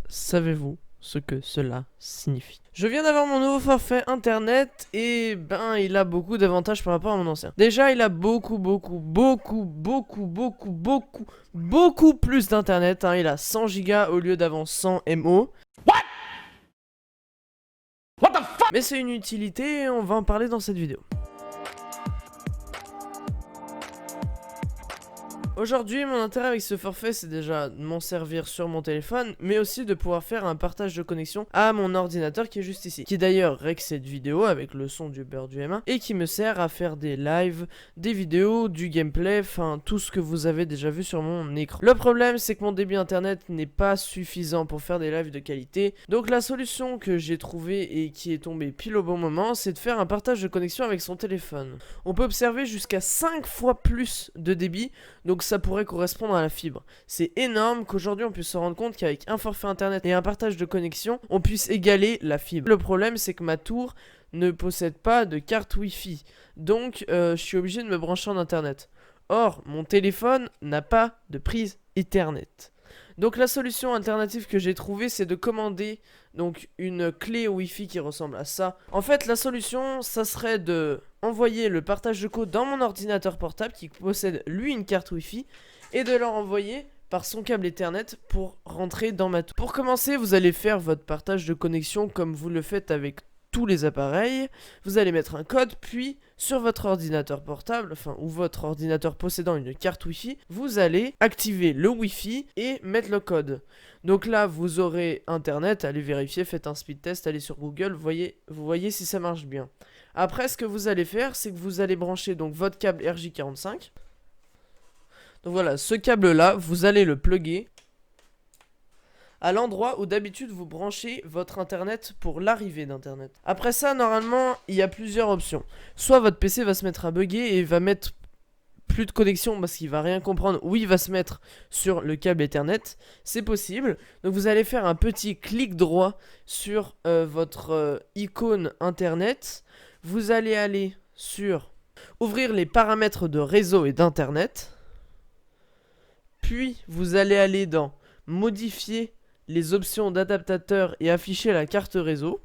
savez-vous ce que cela signifie? Je viens d'avoir mon nouveau forfait internet et il a beaucoup d'avantages par rapport à mon ancien. Déjà, il a beaucoup plus d'internet, hein. Il a 100 gigas au lieu d'avant 100 MO. What the fuck? Mais c'est une utilité et on va en parler dans cette vidéo. Aujourd'hui, mon intérêt avec ce forfait, c'est déjà de m'en servir sur mon téléphone, mais aussi de pouvoir faire un partage de connexion à mon ordinateur qui est juste ici. Qui d'ailleurs règle cette vidéo avec le son du beurre du M1 et qui me sert à faire des lives, des vidéos, du gameplay, enfin tout ce que vous avez déjà vu sur mon écran. Le problème, c'est que mon débit internet n'est pas suffisant pour faire des lives de qualité. Donc la solution que j'ai trouvée et qui est tombée pile au bon moment, c'est de faire un partage de connexion avec son téléphone. On peut observer jusqu'à 5 fois plus de débit, donc ça pourrait correspondre à la fibre. C'est énorme qu'aujourd'hui on puisse se rendre compte qu'avec un forfait internet et un partage de connexion, on puisse égaler la fibre. Le problème, c'est que ma tour ne possède pas de carte Wi-Fi, donc je suis obligé de me brancher en internet. Or, mon téléphone n'a pas de prise Ethernet. Donc la solution alternative que j'ai trouvée, c'est de commander donc une clé Wi-Fi qui ressemble à ça. En fait, la solution, ça serait de envoyer le partage de code dans mon ordinateur portable qui possède lui une carte Wi-Fi et de leur envoyer par son câble Ethernet pour rentrer dans ma tour. Pour commencer, vous allez faire votre partage de connexion comme vous le faites avec tous les appareils. Vous allez mettre un code, puis sur votre ordinateur portable, ou votre ordinateur possédant une carte Wi-Fi, vous allez activer le Wi-Fi et mettre le code. Donc là, vous aurez internet, allez vérifier, faites un speed test, allez sur Google, vous voyez si ça marche bien. Après, ce que vous allez faire, c'est que vous allez brancher donc votre câble RJ45. Donc voilà, ce câble-là, vous allez le plugger à l'endroit où d'habitude vous branchez votre internet pour l'arrivée d'internet. Après ça, normalement, il y a plusieurs options. Soit votre PC va se mettre à bugger et va mettre plus de connexion parce qu'il va rien comprendre, ou il va se mettre sur le câble Ethernet, c'est possible. Donc vous allez faire un petit clic droit sur votre icône internet. Vous allez aller sur ouvrir les paramètres de réseau et d'internet. Puis vous allez aller dans modifier les options d'adaptateur et afficher la carte réseau.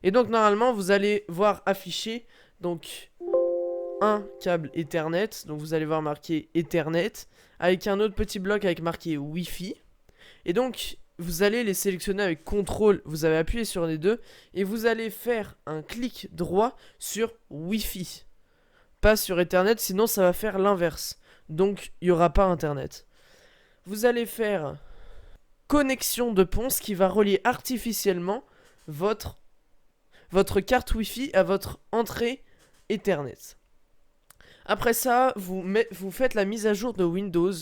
Et donc normalement vous allez voir afficher donc un câble Ethernet, donc vous allez voir marqué Ethernet avec un autre petit bloc avec marqué Wi-Fi. Et donc vous allez les sélectionner avec CTRL, vous avez appuyé sur les deux et vous allez faire un clic droit sur Wi-Fi, pas sur Ethernet, sinon ça va faire l'inverse. Donc il n'y aura pas internet. Vous allez faire connexion de ponce qui va relier artificiellement votre carte Wi-Fi à votre entrée Ethernet. Après ça, vous faites la mise à jour de Windows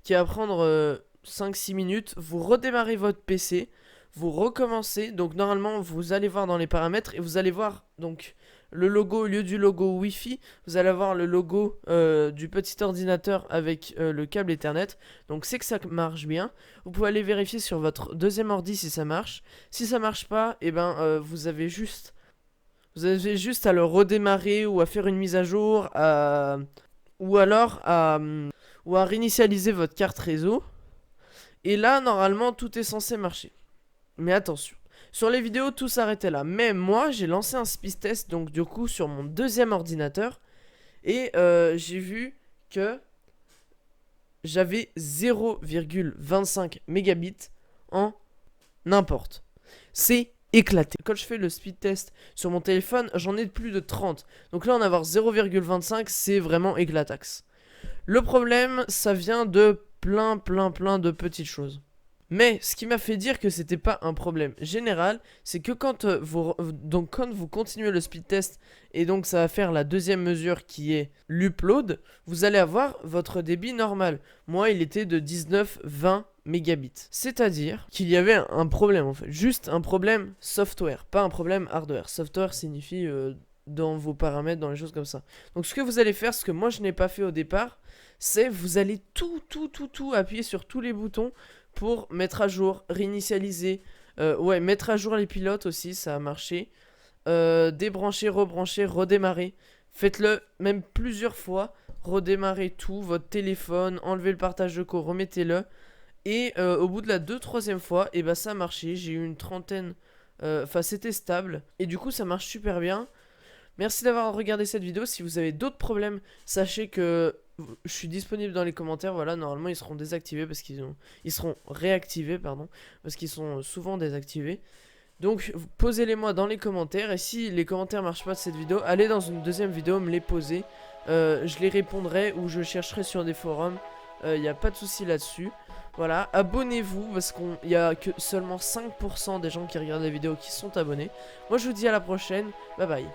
qui va prendre 5-6 minutes. Vous redémarrez votre PC, vous recommencez. Donc normalement, vous allez voir dans les paramètres et vous allez voir donc le logo au lieu du logo Wi-Fi, vous allez avoir le logo du petit ordinateur avec le câble Ethernet. Donc c'est que ça marche bien. Vous pouvez aller vérifier sur votre deuxième ordi si ça marche. Si ça marche pas, vous avez juste à le redémarrer ou à faire une mise à jour, ou à réinitialiser votre carte réseau. Et là, normalement, tout est censé marcher. Mais attention. Sur les vidéos, tout s'arrêtait là. Mais moi, j'ai lancé un speed test, donc du coup, sur mon deuxième ordinateur. Et j'ai vu que j'avais 0,25 mégabits en n'importe. C'est éclaté. Quand je fais le speed test sur mon téléphone, j'en ai plus de 30. Donc là, en avoir 0,25, c'est vraiment éclataxe. Le problème, ça vient de plein de petites choses. Mais ce qui m'a fait dire que c'était pas un problème général, c'est que quand vous continuez le speed test et donc ça va faire la deuxième mesure qui est l'upload, vous allez avoir votre débit normal. Moi, il était de 19-20 mégabits. C'est-à-dire qu'il y avait un problème en fait, juste un problème software, pas un problème hardware. Software signifie dans vos paramètres, dans les choses comme ça. Donc ce que vous allez faire, ce que moi je n'ai pas fait au départ, c'est vous allez tout appuyer sur tous les boutons pour mettre à jour, réinitialiser, mettre à jour les pilotes aussi, ça a marché. Débrancher, rebrancher, redémarrer. Faites-le même plusieurs fois. Redémarrez tout, votre téléphone, enlevez le partage de co, remettez-le. Et au bout de la 2-3e fois, et bah ça a marché. J'ai eu une trentaine. Enfin, c'était stable. Et du coup, ça marche super bien. Merci d'avoir regardé cette vidéo. Si vous avez d'autres problèmes, sachez que je suis disponible dans les commentaires. Voilà, normalement ils seront désactivés parce ils seront réactivés, pardon, parce qu'ils sont souvent désactivés. Donc posez-les-moi dans les commentaires. Et si les commentaires marchent pas de cette vidéo, allez dans une deuxième vidéo me les poser. Je les répondrai ou je chercherai sur des forums. Il n'y a pas de souci là-dessus. Voilà, abonnez-vous parce qu'il n'y a que seulement 5% des gens qui regardent la vidéo qui sont abonnés. Moi je vous dis à la prochaine, bye bye.